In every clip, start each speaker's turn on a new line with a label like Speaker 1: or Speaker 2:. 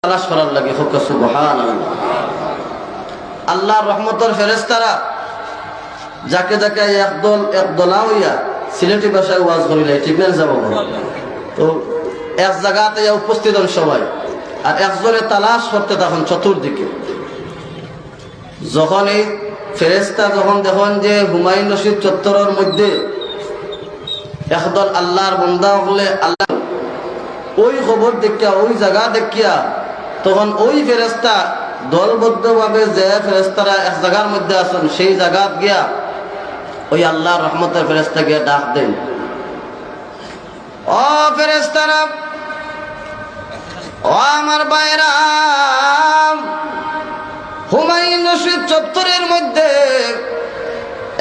Speaker 1: তালাশ করার লাগে। হোক সুবহানাল্লাহ। আল্লাহর রহমতের ফেরেশতারা যাকে যাকে একদলা হইয়া সিলেটি ভাষায় ওয়াজ করিলে ঠিক না যাব তো এক জায়গাতে উপস্থিত হন সবাই, আর একজনে তালাশ করতে তখন চতুর্দিকে। যখন এই ফেরেশতা যখন দেখেন যে হুমায়ুন রশিদ চত্বরের মধ্যে একদল আল্লাহর বান্দা হলে আল্লাহ ওই খবর দেখিয়া ওই জায়গা দেখিয়া তখন ওই ফেরেশতা দলবদ্ধভাবে যে ফেরেশতারা এক জায়গার মধ্যে আছেন সেই জায়গা গিয়া ওই আল্লাহর রহমতের ফেরেশতা গিয়া ডাক দেন, ও ফেরেশতারা, ও আমার ভাইরা, হুমায়ুন রশিদ চত্বরের মধ্যে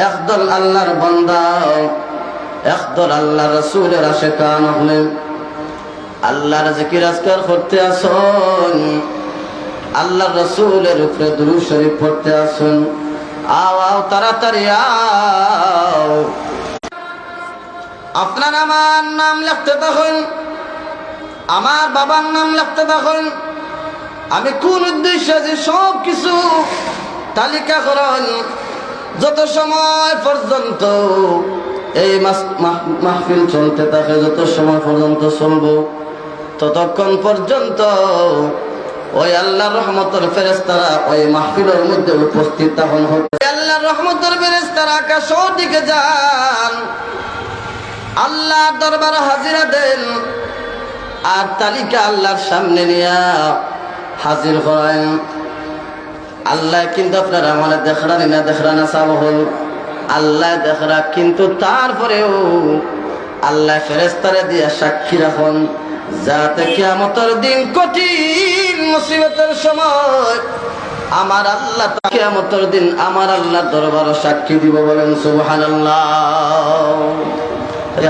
Speaker 1: একদল আল্লাহর বান্দা, একদল আল্লাহ রাসূলের আশিকান হলেন আল্লাহর জিকির আজকার করতে আসুন, আল্লাহর রাসূলের উপরে দুরূদ শরীফ পড়তে আসুন। আও তাড়াতাড়ি আও, আপনার আমার নাম লিখতে থাকুন, আমার বাবার নাম লিখতে থাকুন। আমি কোন উদ্দেশ্যে যে সব কিছু তালিকা করেন, যত সময় পর্যন্ত এই মাহফিল চলতে থাকে, যত সময় পর্যন্ত চলবো ততক্ষণ পর্যন্ত ওই আল্লাহর রহমতের ফেরেশতারা ওই মাহফিলের মধ্যে উপস্থিত তখন হবে। আল্লাহর রহমতের ফেরেশতারা আকাশের দিকে যান, আল্লাহর দরবারে হাজিরা দেন, আর তালিকা আল্লাহর সামনে নিয়ে হাজির করেন। আল্লাহ কিন্তু আপনারা আমার দেখরানি না দেখরানা চাব হল আল্লাহ দেখরা, কিন্তু তারপরেও আল্লাহ ফেরেশতারে দিয়ে সাক্ষী রাখুন, যাতে কিয়ামতের দিন কঠিন মুসিবতের সময় আমার আল্লাহ কিয়ামতের দিন আমার আল্লাহর দরবারে সাক্ষী দিব। বলেন সুবহানাল্লাহ।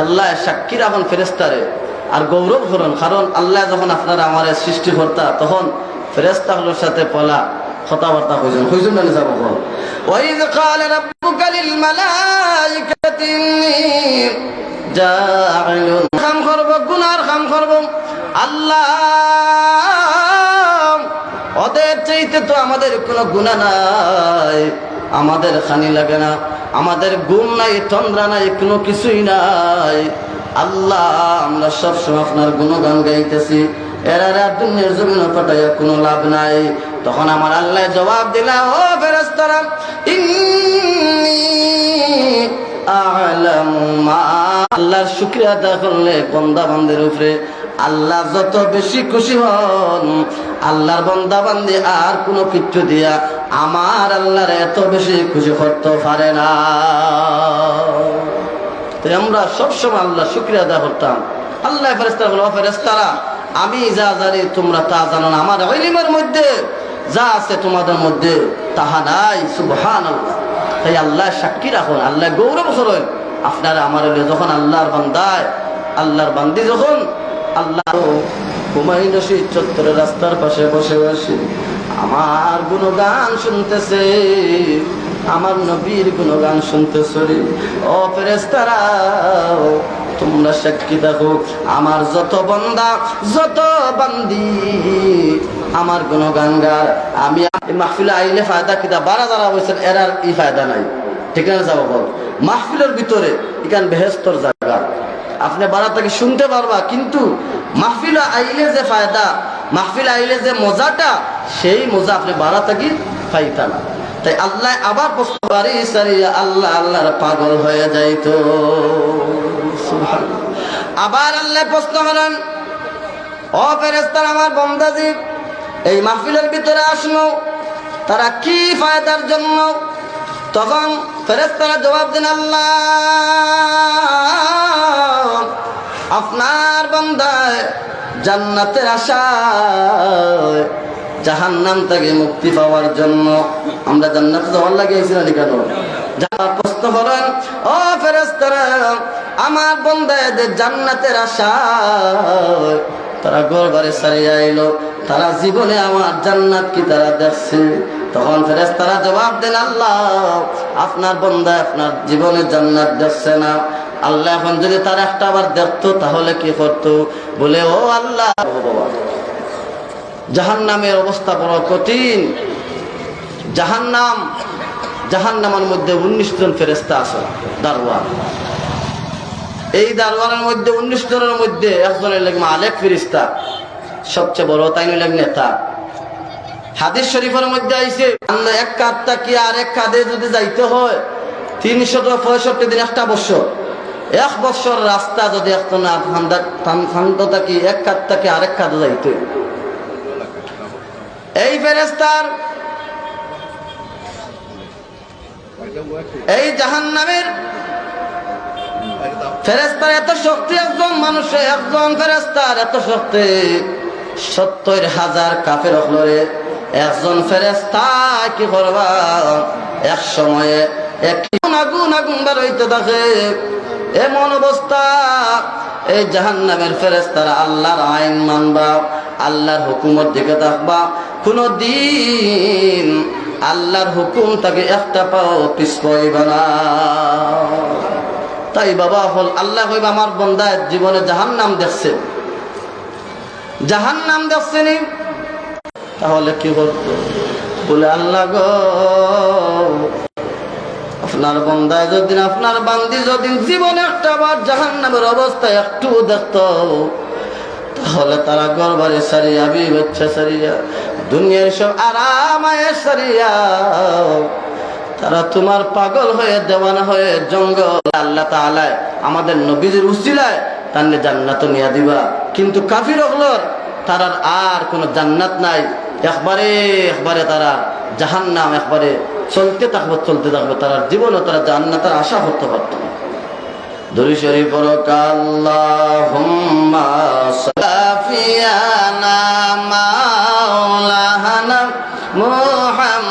Speaker 1: আল্লাহ সাক্ষী রাখুন ফেরেশতারে আর গৌরব করুন, কারণ আল্লাহ যখন আপনারা আমার সৃষ্টিকর্তা তখন ফেরেশতাগুলোর সাথে পলা কথাবার্তা হইছেন না যাব। ওয়াইয ক্বালা রাব্বুকা লিল মালাইকাতি ইন্নী জাইলুন, কাম করব গুনার কাম করব, আল্লাহ ওদের চাইতে তো আমাদের কোনো গুনাহ নাই, আমাদের খানি লাগে না, আমাদের গুণ নাই, তন্দ্রা নাই, কোনো কিছুই নাই। আল্লাহ আমরা সবসময় আপনার গুণগান গাইতেছি, এরা দুনিয়ার জমিনে পাঠাইয়া কোনো লাভ নাই। তখন আমার আল্লাহ জবাব দিলা, ও ফেরেশতারা, ইন্নী আ'লামু মা, আল্লাহর শুকরিয়া আদায় করলে বান্দা বান্দির উপরে আল্লাহ যত বেশি খুশি হন, আল্লাহর বান্দা বান্দি আর কোনো কিছু দিয়া আমার আল্লাহর এত বেশি খুশি করতে পারে না। তো আমরা সবসময় আল্লাহ শুকরিয়া আদায় করতাম। আল্লাহ ফেরেশতারা বলে, ও ফেরেশতারা, আমি যা জানি তোমরা তা জানো না, আমার ইলমের মধ্যে যা আছে তোমাদের মধ্যে তাহা নাই। সুবহানাল্লাহ। তাই আল্লাহ সাক্ষী রাখুন, আল্লাহ গৌরব করেন আপনারা আমার যখন আল্লাহর বান্দায় আল্লাহর বান্দি যখন আল্লাহ হুমায়ুন রশিদ চত্বরের রাস্তার পাশে বসে বসে আমার গুণগান শুনতেছে, আমার নবীর গুণগান শুনতেছে। ও ফেরেশতারা, তোমরা সাক্ষী দেখো, আমার যত বান্দা যত বান্দি আমার গুণগান গায়। আমি মাহফিলে আইলে ফায়দা কিতা বারা যারা হয়েছেন এরার এই ফায়দা নাই, ঠিক না যাব। মাহফিলের ভিতরে এখান বেহেস্তর জায়গা, আপনি বারা থেকে শুনতে পারবা, কিন্তু মাহফিলে আইলে যে ফায়দা, মাহফিল আইলে যে মজাটা, সেই মজা আপনি বারা থেকে পাইতা না। তাই আল্লাহ আবার প্রশ্ন বাড়ি সারিয়া আল্লাহ আল্লাহর পাগল হয়ে যাইতো। আবার আল্লাহ প্রশ্ন করেন, ও ফেরেশতারা, আমার বান্দাজি এই মাহফিলের ভিতরে আসলো তারা কি ফায়দার জন্য? তখন ফেরেশতারা জবাব দেন, আল্লাহ আপনার বান্দায় জান্নাতের আশায় জাহান্নাম থেকে মুক্তি পাওয়ার জন্য। আমরা জান্নাতে যাওয়ার লাগে এসেছিলাম কেন? যারা প্রশ্ন করেন, ও ফেরেশতারা, আমার বান্দাদের জান্নাতের আশায় তারা ঘর বাড়ি ছাড়িয়ে আইলো, তারা জীবনে আমার জান্নাত কি তারা দেখছে? তখন ফেরেশতারা জবাব দেন, আল্লাহ আপনার বান্দা আপনার জীবনে জান্নাত দেখছে না। আল্লাহ এখন যদি তার একটা আবার দেখতো তাহলে কি করতো? বলে, ও আল্লাহ, জাহান্নামের অবস্থা বড় কঠিন। জাহান্নামের মধ্যে 19 জন ফেরেশতা আছে, দারওয়ান। এই দারওয়ানের মধ্যে 19 জনের মধ্যে একজনের লাগবে মালিক ফেরেশতা, সবচেয়ে বড়, তাই নইলে নেতা। হাদিস শরীফের মধ্যে আইছে এক কাঁধ কি আর এক কাঁধে যদি যাইতে হয় 365 দিন, একটা বছর, 1 বছর রাস্তা যদি থাকি এক কাঁধ থেকে আরেক কাঁধে যাইতে, এই ফেরেশতার এই জাহান্নামের ফেরেশতার এত শক্তি, একজন মানুষের একজন ফেরেশতার এত শক্তি, 70,000 কাফের হলরে একজন ফেরেশতা কি করবা, এক সময়ে আগুন বার হইতে থাকে। এমন অবস্থা, এই জাহান্নামের ফেরেশতারা আল্লাহর আইন মানবা, আল্লাহর হুকুমের দিকে থাকবা, কোনো দিন আল্লাহর হুকুম তাকে একটা পাও পিছ পাইবা না। তাই বাবা হল আল্লাহ কইবা আমার বান্দা জীবনে জাহান্নাম দেখছে, জাহান্নাম দেখছেনি, তাহলে কি করতো? বলে আল্লাহ গো, আপনার বান্দা যদি, আপনার বান্দি যদি জীবনে একটা বার জাহান্নামের অবস্থা একটু দেখতো, তাহলে তারা ঘর বাড়ি সারিয়া, বিবি বাচ্চা সারিয়া, দুনিয়ার সব আরাম আয়েশ সারিয়া তারা তোমার পাগল হয়ে, দেওয়ানা হয়ে জঙ্গল, আল্লাহ তাআলা আমাদের নবীজির উসিলায় তাহলে জান্নাত নিয়ে দিবা। কিন্তু কাফির হলর তারার আর কোনো জান্নাত নাই, একবারে তারা জাহান্নাম একবারে চলতে থাকবে, তারা জীবনে তারা জান্নাতের আশা করতে পারত না। দুরূদ শরীফ পড়ো, আল্লাহুম্মা সাফিয়ানা মাওলানা মুহাম্মদ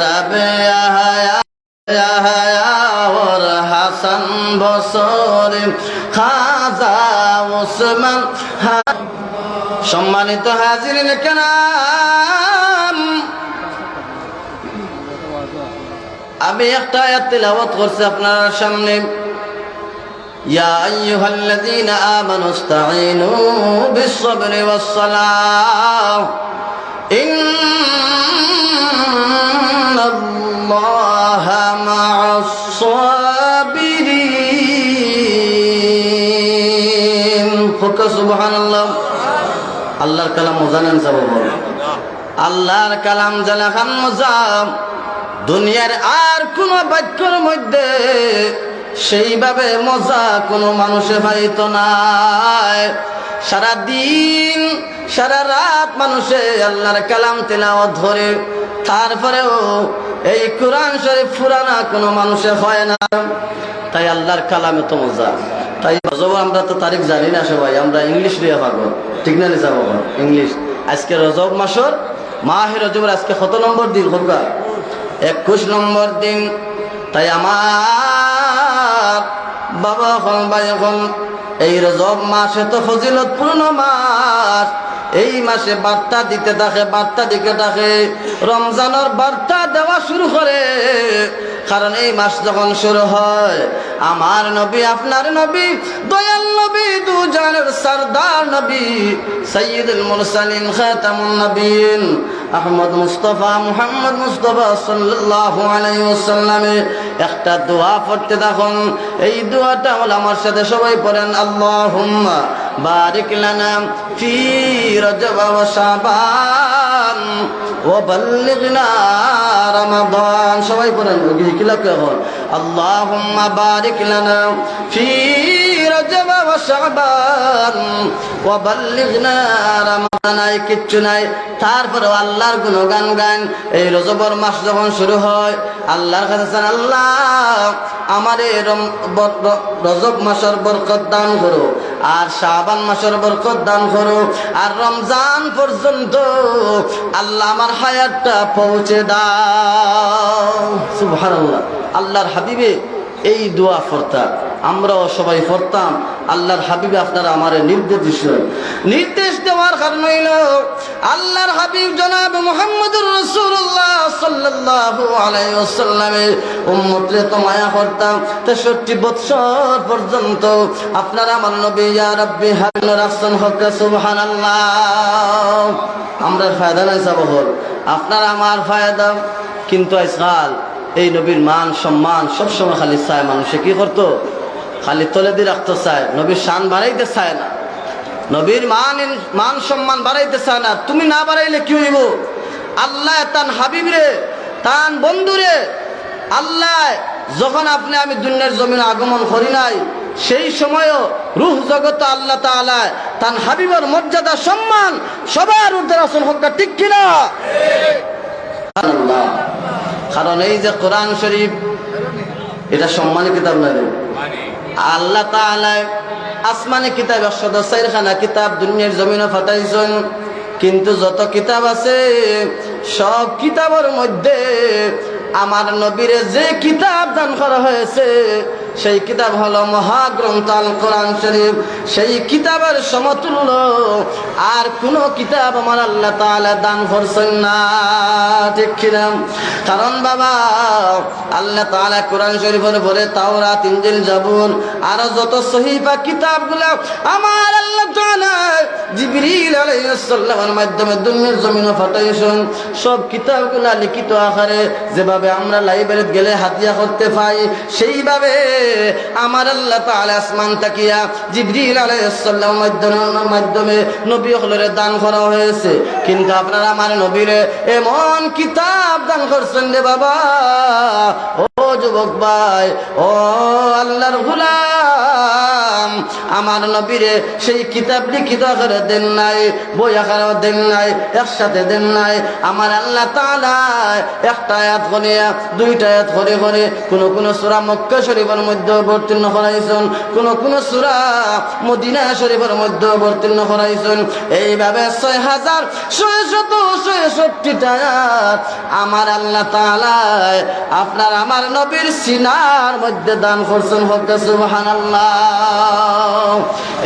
Speaker 1: রাবিয়া ওর হাসান বসরি খাজা উসমান। সম্মানিত হাজিরিন কেরাম, আমি একটা আয়াত তিলাওয়াত করছি আপনার সামনে, ইয়া আইয়ুহাল্লাযীনা আমানু ইসতাঈনু বিস-সাবরি ওয়াস-সালাহ ইন্নাল্লাহা মা'আস-সাবিরিন। সুবহানাল্লাহ। আল্লাহর কালাম জানেন যাব, আল্লাহর কালাম জানা খান মজা, দুনিয়ার আর কোন বাক্যের মধ্যে সেইভাবে মজা কোনো মানুষে পাইত নাই। সারা দিন সারা রাত মানুষে আল্লাহর কালাম তেলাওয়াত ধরে, তারপরেও এই কোরআন শরীফ ফুরানা কোনো মানুষে হয় না। তাই আল্লাহর কালামে তো মজা। তাই রজব আমরা তো তারিখ জানি না সবাই, আমরা ইংলিশ দিয়ে পাবো, ঠিক না নিসা বাবা? ইংলিশ আজকে রজব মাসের মাহে রজবের আজকে কত নম্বর দিন? 21 নম্বর দিন। তাই আমার বাবা এখন ভাই এখন এই রজব মাসে তো ফজিলতপূর্ণ মাস, এই মাসে বার্তা দিতে থাকে রমজানের বার্তা দেওয়া শুরু করে। কারণ এই মাস যখন শুরু হয়, আমার নবী আপনার নবী দয়াল নবী দু জাহানের সরদার নবী সাইয়্যিদুল মুরসালিন খাতামুন নবীন আহমদ মুস্তাফা মুহাম্মদ মুস্তাফা সাল্লাল্লাহু আলাইহি ওয়াসাল্লামে একটা দোয়া পড়তে থাকুন। এই দোয়াটা হলো, আমার সাথে সবাই পড়েন, আল্লাহুম্মা বারিক লানা ফি রজব ওয়া শাবান ওয়া বাল্লিগনা রমাদান। সবাই পড়েন, কি লাগে এখন? আল্লাহুম্মা বারিক লানা ফি রজব ওয়া শাবান ওয়া বাল্লিগনা রমাদান। এই কিচ্ছু নাই, তারপরে আল্লাহর গুণগান গান। এই রজবের মাস যখন শুরু হয়, আল্লাহর কাছে চান, আল্লাহ আমার এই রজব মাসের বরকত দান করো, আর শাবান মাসের বরকত দান করো, আর রমজান পর্যন্ত আল্লাহ আমার হায়াতটা পৌঁছে দাও। সুবহানাল্লাহ। আল্লাহর হাবিবে এই দোয়া পড়তাম, আমরাও সবাই পড়তাম। আল্লাহর হাবিবে আপনারা আমার নির্দেশ দেওয়ার কারণ হইল আল্লাহর হাবিব জনাব মুহাম্মদুর রাসূলুল্লাহ সাল্লাল্লাহু আলাইহি ওয়াসাল্লামের উম্মতরে তো মায়া করতাম 63 বছর পর্যন্ত। আপনারা আমার নবী ইয়া রাব্বি হাবিব রাসূল হক সুবহানাল্লাহ। আমরা ফায়দা নাই সাবহল, আপনারা আমার ফায়দা। কিন্তু আজকাল এই নবীর মান সম্মান সবসময় খালি চায়, মানুষে কি করতো খালি তলে দিয়ে রাখতে চায়, নবীর শান বাড়াইতে চায় না, নবীর মান সম্মান বাড়াইতে চায় না। তুমি না বাড়াইলে কি হইব? আল্লাহ তান হাবিবরে তান বন্ধুরে আল্লাহ যখন আপনি আমি দুনিয়ার জমিনে আগমন করি নাই, সেই সময়ও রূহ জগত আল্লাহ তাআলা তান হাবিবের মর্যাদা সম্মান সবার ঊর্ধ্বে রাসূল হক্কা, ঠিক কিনা? কারণ এই যে কোরআন শরীফ এটা সম্মানী কিতাব নয়, আল্লাহ তাআলা আসমানি কিতাব 104খানা কিতাব দুনিয়ার জমিনে পাঠাইছেন। কিন্তু যত কিতাব আছে সব কিতাবের মধ্যে আমার নবীরে যে কিতাব দান করা হয়েছে সেই কিতাব হলো মহাগ্রন্থ আল কোরআন শরীফ। সেই কিতাবের সমতুল্য আর কোন কিতাব আমার আল্লাহ তাআলা দান করছেন না, ঠিক কিনা? কারণ বাবা আল্লাহ তাআলা কোরআন শরীফের পরে তাওরাত, ইনজিল, জাবুর আর যত সহিফা কিতাবগুলো আমার আল্লাহ তাআলা জিবরিল আলাইহিস সালামের মাধ্যমে দুনিয়ার জমিনে পাঠাইছেন। সব কিতাবগুলো লিখিত আকারে যেভাবে আমরা লাইব্রেরিতে গেলে হাতিয়া করতে পাই, সেইভাবে আমার আল্লাহ তাআলা আসমান তাকিয়া জিবরিল আলাইহিস সালামের মাধ্যমে নবী হলরে দান করা হয়েছে। কিন্তু আপনারা আমার নবীরে এমন কিতাব দান করছেন রে বাবা, ও যুবক ভাই, ও আল্লাহর গোলাম, আমার নবীরে সেই কিতাব লিখিত আকারে দেন নাই, বই আকারে দেন নাই, একসাথে দেন নাই। আমার আল্লাহ তাআলা একটা আয়াত করে দুইটা আয়াত করে করে কোন সূরা মক্কা শরীফের মধ্যে অবতীর্ণ করাইছেন, কোন সূরা মদিনা শরীফের মধ্যে অবতীর্ণ করাইছেন। এইভাবে 6666টা আয়াত আমার আল্লাহ তাআলা আপনার আমার নবীর সিনার মধ্যে দান করছেন। হক সুবহানাল্লাহ।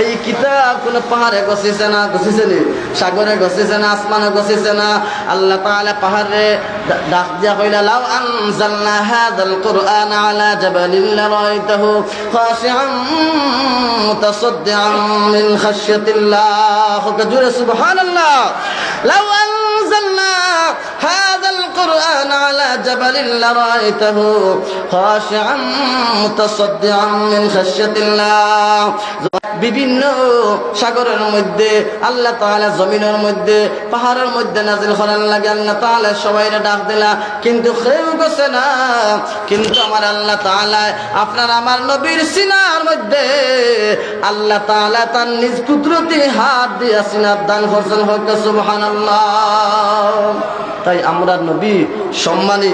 Speaker 1: এই কিতাব কোন পাহাড়ে গছিছে না, গছিছে নি? সাগরে গছিছে না, আসমানে গছিছে না? আল্লাহ তাআলা পাহাড়ে ডাক দিয়া কইলা লাউ আনজালনা হাযাল কুরআন আলা জাবালিন লারাইতাহু খাশিআন মুতাসাদ্দিআন মিন খাশিয়াতিল্লাহ। জোরে সুবহানাল্লাহ। লাউ আনজালনা হাযাল কুরআন আলা জাবালিন লারাইতাহু খাশিআন মুতাসাদ্দিআন মিন খাশিয়াতিল্লাহ। বিভিন্ন সাগরের মধ্যে আল্লাহ তাআলা, জমিনের মধ্যে পাহাড়ের মধ্যে নাজিল করার লাগে আল্লাহ তাআলা সবাইরে ডাক দিলা, কিন্তু কেউ গেছে না। কিন্তু আমার আল্লাহ তাআলা আপনার আমার নবীর সিনার মধ্যে আল্লাহ তাআলা তার নিজ কুদরতি হাত দিয়ে সিনার দান করছেন। হক সুবহানাল্লাহ। তাই আমরা নবী সম্মানী